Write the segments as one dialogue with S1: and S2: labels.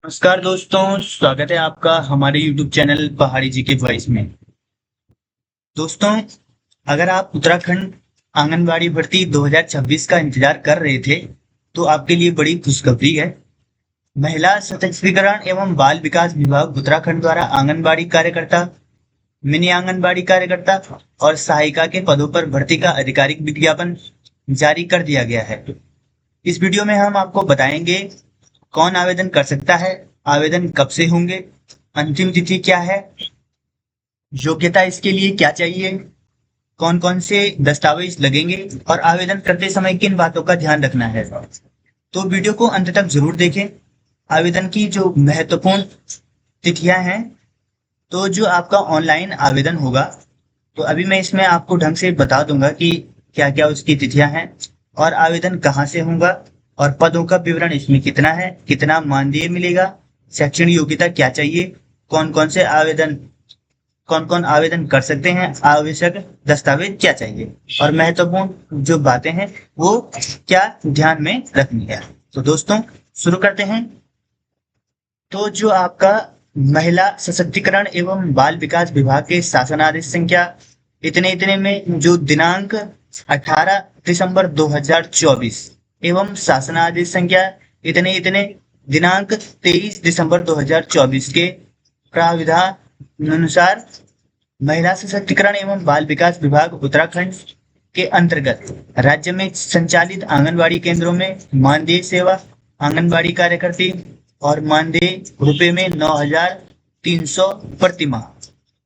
S1: नमस्कार दोस्तों, स्वागत है आपका हमारे YouTube चैनल पहाड़ी जी के वॉइस में। दोस्तों, अगर आप उत्तराखंड आंगनबाड़ी भर्ती 2026 का इंतजार कर रहे थे, तो आपके लिए बड़ी खुशखबरी है। महिला सशक्तिकरण एवं बाल विकास विभाग उत्तराखंड द्वारा आंगनबाड़ी कार्यकर्ता, मिनी आंगनबाड़ी कार्यकर्ता और सहायिका के पदों पर भर्ती का आधिकारिक विज्ञापन जारी कर दिया गया है। इस वीडियो में हम आपको बताएंगे कौन आवेदन कर सकता है, आवेदन कब से होंगे, अंतिम तिथि क्या है, योग्यता इसके लिए क्या चाहिए, कौन कौन से दस्तावेज लगेंगे और आवेदन करते समय किन बातों का ध्यान रखना है। तो वीडियो को अंत तक जरूर देखें। आवेदन की जो महत्वपूर्ण तिथियां हैं, तो जो आपका ऑनलाइन आवेदन होगा, तो अभी मैं इसमें आपको ढंग से बता दूंगा कि क्या क्या उसकी तिथियां हैं और आवेदन कहाँ से होगा और पदों का विवरण इसमें कितना है, कितना मानदेय मिलेगा, शैक्षणिक योग्यता क्या चाहिए, कौन कौन आवेदन कर सकते हैं, आवश्यक दस्तावेज क्या चाहिए और महत्वपूर्ण जो बातें हैं वो क्या ध्यान में रखनी है। तो दोस्तों, शुरू करते हैं। तो जो आपका महिला सशक्तिकरण एवं बाल विकास विभाग के शासनादेश संख्या इतने इतने में जो दिनांक 18 दिसंबर 2024 एवं शासनादेश संख्या इतने इतने दिनांक 23 दिसंबर 2024 के प्राविधान अनुसार महिला सशक्तिकरण एवं बाल विकास विभाग उत्तराखंड के अंतर्गत राज्य में संचालित आंगनबाड़ी केंद्रों में मानदेय सेवा आंगनबाड़ी कार्यकर्ती और मानदेय रुपए में 9,300 प्रति माह।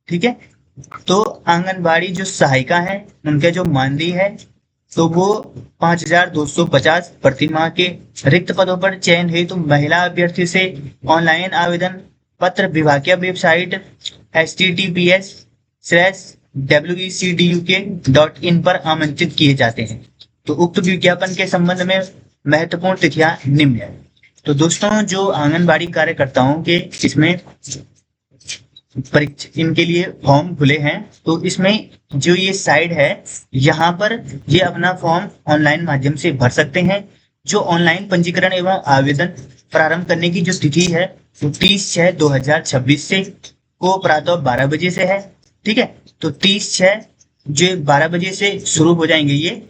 S1: ठीक है। तो आंगनबाड़ी जो सहायिका है उनका जो मानदेय है तो वो 5,250 प्रति माह के रिक्त पदों पर चयन हेतु महिला अभ्यर्थी से ऑनलाइन आवेदन पत्र विभागीय वेबसाइट https://wecduk.in पर आमंत्रित किए जाते हैं। तो उक्त विज्ञापन के संबंध में महत्वपूर्ण तिथियां निम्न है। तो दोस्तों, जो आंगनबाड़ी कार्यकर्ताओं के इसमें परीक्षा इनके लिए फॉर्म खुले हैं, तो इसमें जो ये साइट है यहाँ पर ये अपना फॉर्म ऑनलाइन माध्यम से भर सकते हैं। जो ऑनलाइन पंजीकरण एवं आवेदन प्रारंभ करने की जो तिथि है वो 30/6/2026 से को प्रातः 12 बजे से है। ठीक है। तो 30/6 जो 12 बजे से शुरू हो जाएंगे, ये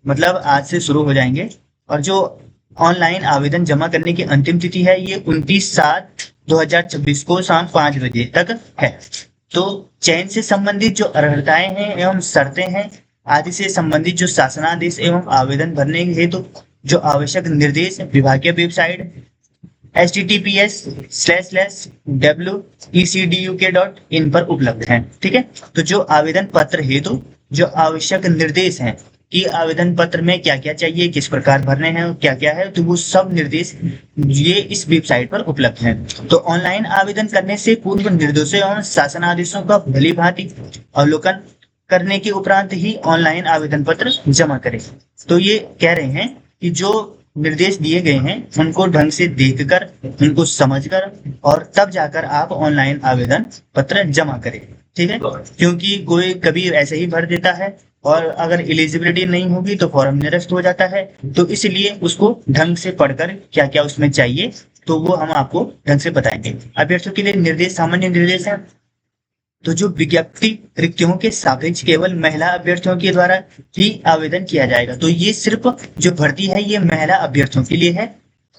S1: मतलब आज से शुरू हो जाएंगे। और जो ऑनलाइन आवेदन जमा करने की अंतिम तिथि है ये 29/7/2026 को शाम 5 बजे तक है। तो चयन से संबंधित जो अर्हताएं हैं एवं शर्तें हैं आदि से संबंधित जो शासनादेश एवं आवेदन भरने हेतु जो आवश्यक निर्देश विभागीय वेबसाइट https://wecduk.in पर उपलब्ध है। ठीक है। तो जो आवेदन पत्र हेतु जो आवश्यक निर्देश हैं कि आवेदन पत्र में क्या क्या चाहिए, किस प्रकार भरने हैं, क्या क्या है, तो वो सब निर्देश ये इस वेबसाइट पर उपलब्ध है। तो ऑनलाइन आवेदन करने से पूर्व निर्देशों एवं शासनादेशों का भली भांति अवलोकन करने के उपरांत ही ऑनलाइन आवेदन पत्र जमा करें। तो ये कह रहे हैं कि जो निर्देश दिए गए हैं उनको ढंग से देखकर, उनको समझकर और तब जाकर आप ऑनलाइन आवेदन पत्र जमा करें। ठीक है। क्योंकि कोई कभी ऐसे ही भर देता है और अगर एलिजिबिलिटी नहीं होगी तो फॉर्म निरस्त हो जाता है। तो इसलिए उसको ढंग से पढ़कर क्या क्या उसमें चाहिए तो वो हम आपको ढंग से बताएंगे। अभ्यर्थियों के लिए निर्देश, सामान्य निर्देश है। तो जो विज्ञप्ति रिक्तियों के सापेक्ष केवल महिला अभ्यर्थियों के द्वारा ही आवेदन किया जाएगा। तो ये सिर्फ जो भर्ती है ये महिला अभ्यर्थियों के लिए है।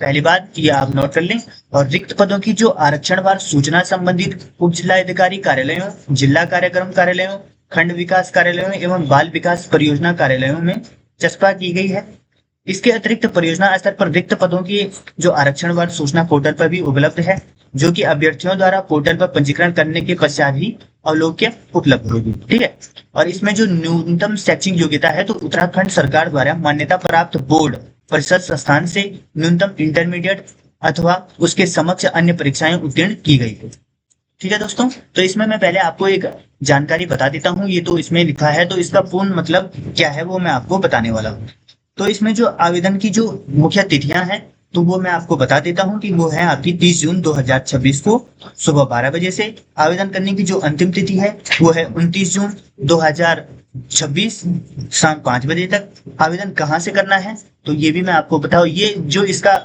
S1: पहली बात ये आप नोट कर लें। और रिक्त पदों की जो आरक्षणवार सूचना संबंधित उप जिलाधिकारी कार्यालयों, जिला कार्यक्रम कार्यालयों, खंड विकास कार्यालयों एवं बाल विकास परियोजना कार्यालयों में चस्पा की गई है। इसके अतिरिक्त परियोजना स्तर पर रिक्त पदों की जो आरक्षणवार सूचना पोर्टल पर भी उपलब्ध है, जो कि अभ्यर्थियों द्वारा पोर्टल पर पंजीकरण करने के पश्चात ही अवलोक्य उपलब्ध होगी। ठीक है। और इसमें जो न्यूनतम शैक्षिक योग्यता है तो उत्तराखंड सरकार द्वारा मान्यता प्राप्त बोर्ड परिषद संस्थान से न्यूनतम इंटरमीडिएट अथवा उसके समक्ष अन्य परीक्षाएं उत्तीर्ण की गई है। ठीक है दोस्तों, तो इसमें मैं पहले आपको एक जानकारी बता देता हूँ। ये तो इसमें लिखा है, तो इसका पूर्ण मतलब क्या है वो मैं आपको बताने वाला हूँ। तो इसमें जो आवेदन की जो मुख्य तिथियां हैं तो वो मैं आपको बता देता हूं कि वो है आपकी 30 जून 2026 को सुबह 12 बजे से। आवेदन करने की जो अंतिम तिथि है वो है 29 जून 2026 शाम 5 बजे तक। आवेदन कहाँ से करना है तो ये भी मैं आपको बताऊं। ये जो इसका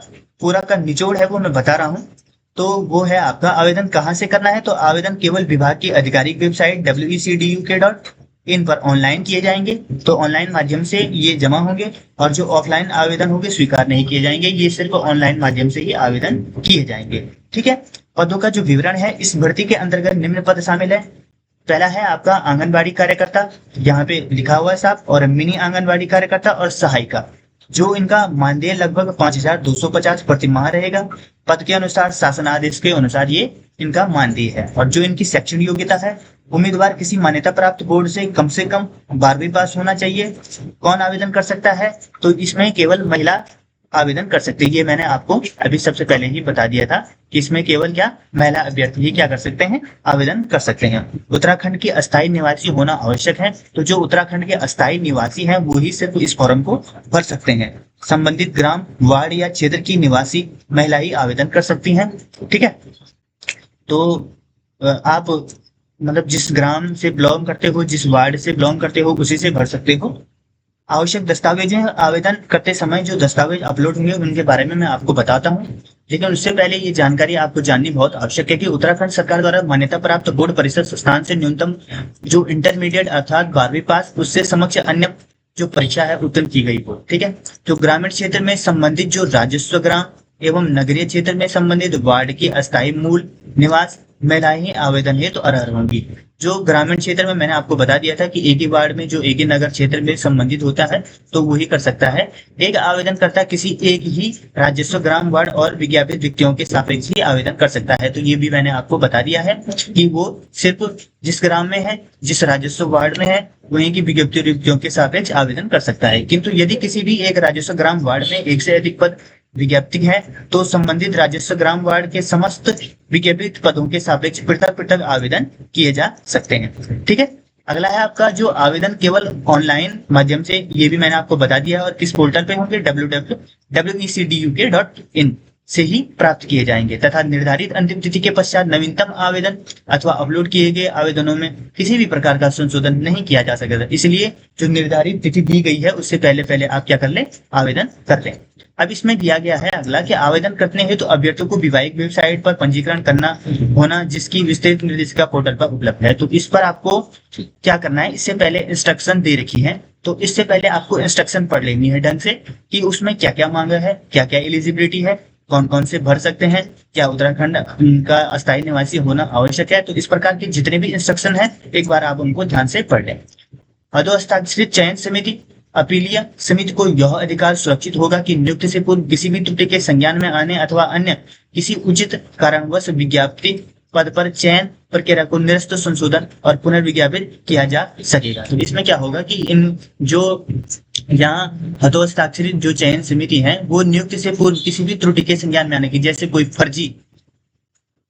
S1: पूरा का निचोड़ है वो मैं बता रहा हूँ। तो वो है आपका आवेदन कहाँ से करना है। तो आवेदन केवल विभाग की आधिकारिक वेबसाइट wecdu.in पर ऑनलाइन किए जाएंगे। तो ऑनलाइन माध्यम से ये जमा होंगे और जो ऑफलाइन आवेदन होंगे स्वीकार नहीं किए जाएंगे, ये सिर्फ ऑनलाइन माध्यम से ही आवेदन किए जाएंगे। ठीक है। पदों का जो विवरण है, इस भर्ती के अंतर्गत निम्न पद शामिल है। पहला है आपका आंगनबाड़ी कार्यकर्ता, यहाँ पे लिखा हुआ है साहब, और मिनी आंगनबाड़ी कार्यकर्ता और सहायिका, जो इनका मानदेय लगभग 5,250 प्रति माह रहेगा। पद के अनुसार शासन आदेश के अनुसार ये इनका मानदेय है। और जो इनकी शैक्षणिक योग्यता है, उम्मीदवार किसी मान्यता प्राप्त बोर्ड से कम 12वीं पास होना चाहिए। कौन आवेदन कर सकता है? तो इसमें केवल महिला आवेदन कर सकते हैं। ये मैंने आपको अभी सबसे पहले ही बता दिया था कि इसमें केवल क्या महिला अभ्यर्थी ही क्या कर सकते हैं, आवेदन कर सकते हैं। उत्तराखंड के अस्थायी निवासी होना आवश्यक है। तो जो उत्तराखंड के अस्थायी निवासी हैं वो ही सिर्फ इस फॉर्म को भर सकते हैं। संबंधित ग्राम, वार्ड या क्षेत्र की निवासी महिला ही आवेदन कर सकती हैं। ठीक है। तो आप मतलब जिस ग्राम से बिलोंग करते हो, जिस वार्ड से बिलोंग करते हो, उसी से भर सकते हो। आवश्यक दस्तावेज हैं, आवेदन करते समय जो दस्तावेज अपलोड होंगे उनके बारे में मैं आपको बताता हूँ। लेकिन उससे पहले ये जानकारी आपको जाननी बहुत आवश्यक है कि उत्तराखंड सरकार द्वारा मान्यता प्राप्त बोर्ड परिषद संस्थान से न्यूनतम जो इंटरमीडिएट अर्थात 12वीं पास, उससे समक्ष अन्य जो परीक्षा है उत्तीर्ण की गई हो। ठीक है। तो ग्रामीण क्षेत्र में संबंधित जो राजस्व ग्राम एवं नगरीय क्षेत्र में संबंधित वार्ड की अस्थायी मूल निवास महिलाएं ही आवेदन हेतु अर्ह होंगी। जो ग्रामीण क्षेत्र में मैंने आपको बता दिया था कि एक ही वार्ड में जो एक ही नगर क्षेत्र में संबंधित होता है तो वही कर सकता है। एक आवेदनकर्ता किसी एक ही राजस्व ग्राम, वार्ड और विज्ञापित व्यक्तियों के सापेक्ष ही आवेदन कर सकता है। तो ये भी मैंने आपको बता दिया है कि वो सिर्फ जिस ग्राम में है, जिस राजस्व वार्ड में है, वहीं की विज्ञप्ति व्यक्तियों के सापेक्ष आवेदन कर सकता है। किंतु यदि किसी भी एक राजस्व ग्राम वार्ड में एक से अधिक पद विज्ञप्ति है तो संबंधित राजस्व ग्राम वार्ड के समस्त विज्ञापित पदों के सापेक्ष पृथक पृथक आवेदन किए जा सकते हैं। ठीक है। अगला है आपका जो आवेदन केवल ऑनलाइन माध्यम से, ये भी मैंने आपको बता दिया है। और किस पोर्टल पे होंगे? www.wecduk.in से ही प्राप्त किए जाएंगे तथा निर्धारित अंतिम तिथि के पश्चात नवीनतम आवेदन अथवा अपलोड किए गए आवेदनों में किसी भी प्रकार का संशोधन नहीं किया जा सकेगा। इसलिए जो निर्धारित तिथि दी गई है उससे पहले पहले आप क्या कर लें? आवेदन कर लें। अब इसमें दिया गया है अगला कि आवेदन करने हेतु अभ्यर्थियों को विभागीय वेबसाइट पर पंजीकरण करना होना, जिसकी विस्तृत निर्देशिका पोर्टल पर उपलब्ध है। तो इस पर आपको क्या करना है? इससे पहले इंस्ट्रक्शन दे रखी है, तो इससे पहले आपको इंस्ट्रक्शन पढ़ लेनी है ढंग से कि उसमें क्या क्या मांगा है, क्या क्या एलिजिबिलिटी है, कौन कौन से भर सकते हैं, क्या उत्तराखंड का अस्थायी निवासी होना आवश्यक है। तो इस प्रकार के जितने भी इंस्ट्रक्शन है एक बार आप उनको ध्यान से पढ़ लें। अधोहस्ताक्षरित चयन समिति अपीलीय समिति को यह अधिकार सुरक्षित होगा कि नियुक्ति से पूर्व किसी भी त्रुटि के संज्ञान में आने अथवा अन्य किसी उचित कारणवश विज्ञप्ति पद पर चयन प्रक्रिया को निरस्त, संशोधन और पुनर्विज्ञापित किया जा सकेगा। तो इसमें क्या होगा कि इन जो यहाँ हतोहस्ताक्षरित जो चयन समिति है वो नियुक्ति से पूर्व किसी भी त्रुटि के संज्ञान में आने की, जैसे कोई फर्जी,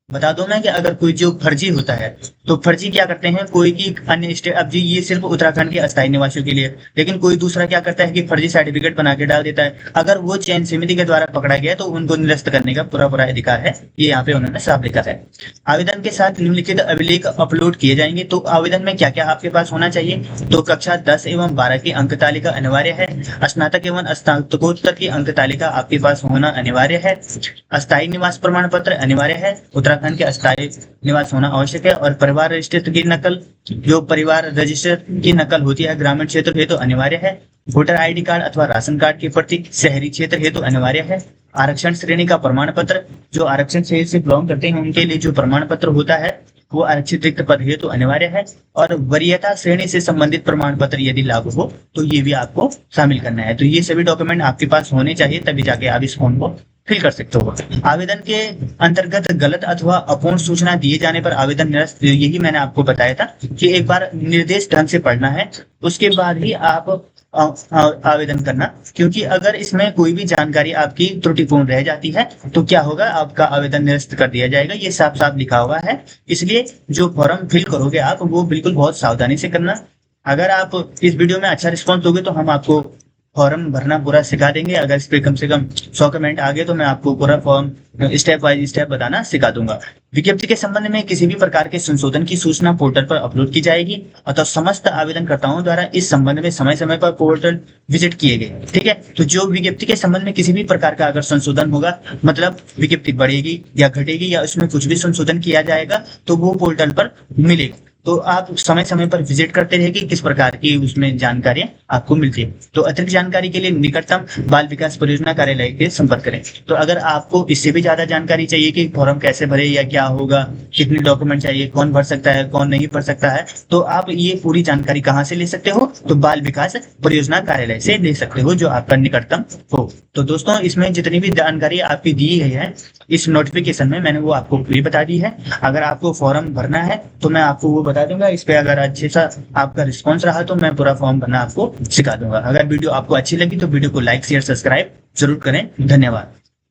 S1: बता दो मैं कि अगर कोई जो फर्जी होता है तो फर्जी क्या करते हैं, कोई की अन्य स्टेट, अब जी ये सिर्फ उत्तराखंड के अस्थायी निवासियों के लिए, लेकिन कोई दूसरा क्या करता है कि फर्जी सर्टिफिकेट बना के डाल देता है। अगर वो चयन समिति के द्वारा पकड़ा गया तो उनको निरस्त करने का पूरा पूरा अधिकार है, ये यहाँ पे उन्होंने साफ लिखा है। आवेदन के साथ निम्नलिखित अभिलेख अपलोड किए जाएंगे। तो आवेदन में क्या क्या आपके पास होना चाहिए? तो कक्षा 10 एवं 12 की अंक तालिका अनिवार्य है। स्नातक एवं स्नातकोत्तर की अंक तालिका आपके पास होना अनिवार्य है। अस्थायी निवास प्रमाण पत्र अनिवार्य है, उत्तराखंड के अस्थायी निवास होना आवश्यक है। और परिवार रजिस्टर की नकल, जो परिवार रजिस्टर की नकल होती है ग्रामीण क्षेत्र हेतु अनिवार्य है। वोटर आईडी कार्ड अथवा राशन कार्ड की प्रति शहरी क्षेत्र हेतु अनिवार्य है। आरक्षण श्रेणी का प्रमाण पत्र, जो आरक्षण श्रेणी से बिलोंग करते हैं उनके लिए जो प्रमाण पत्र होता है वो आरक्षित रिक्त पद हेतु अनिवार्य है। और वरीयता श्रेणी से संबंधित प्रमाण पत्र यदि लागू हो तो ये भी आपको शामिल करना है। तो ये सभी डॉक्यूमेंट आपके पास होने चाहिए, तभी जाके आप इस फॉर्म को फिल कर सकते हो। आवेदन के अंतर्गत गलत अथवा अपूर्ण सूचना दिए जाने पर आवेदन निरस्त, यही मैंने आपको बताया था कि एक बार निर्देश ढंग से पढ़ना है, उसके बाद ही आप आवेदन करना। क्योंकि अगर इसमें कोई भी जानकारी आपकी त्रुटिपूर्ण रह जाती है तो क्या होगा, आपका आवेदन निरस्त कर दिया जाएगा। ये साफ साफ लिखा हुआ है। इसलिए जो फॉर्म फिल करोगे आप वो बिल्कुल बहुत सावधानी से करना। अगर आप इस वीडियो में अच्छा रिस्पॉन्स दोगे तो हम आपको फॉर्म भरना पूरा सिखा देंगे। अगर इस पे कम से कम 100 कमेंट आ गए तो मैं आपको पूरा फॉर्म स्टेप बाय स्टेप बताना सिखा दूंगा। विज्ञप्ति के संबंध में किसी भी प्रकार के संशोधन की सूचना पोर्टल पर अपलोड की जाएगी, अतः समस्त आवेदनकर्ताओं द्वारा इस संबंध में समय समय पर पोर्टल विजिट किए गए। ठीक है, तो जो विज्ञप्ति के संबंध में किसी भी प्रकार का अगर संशोधन होगा, मतलब विज्ञप्ति बढ़ेगी या घटेगी या उसमें कुछ भी संशोधन किया जाएगा, तो वो पोर्टल पर मिलेगा। तो आप समय समय पर विजिट करते रहेंगे, किस प्रकार की उसमें जानकारी आपको मिलती है। तो अतिरिक्त जानकारी के लिए निकटतम बाल विकास परियोजना कार्यालय के संपर्क करें। तो अगर आपको इससे भी ज्यादा जानकारी चाहिए कि फॉर्म कैसे भरे या क्या होगा, कितने डॉक्यूमेंट चाहिए, कौन भर सकता है, कौन नहीं भर सकता है, तो आप ये पूरी जानकारी कहाँ से ले सकते हो, तो बाल विकास परियोजना कार्यालय से ले सकते हो जो आपका निकटतम हो। तो दोस्तों, इसमें जितनी भी जानकारी आपकी दी गई है इस नोटिफिकेशन में, मैंने वो आपको पूरी बता दी है। अगर आपको फॉर्म भरना है तो मैं आपको वो बता दूंगा। इस पे अगर अच्छे सा आपका रिस्पॉन्स रहा तो मैं पूरा फॉर्म भरना आपको सिखा दूंगा। अगर वीडियो आपको अच्छी लगी तो वीडियो को लाइक शेयर सब्सक्राइब जरूर करें। धन्यवाद।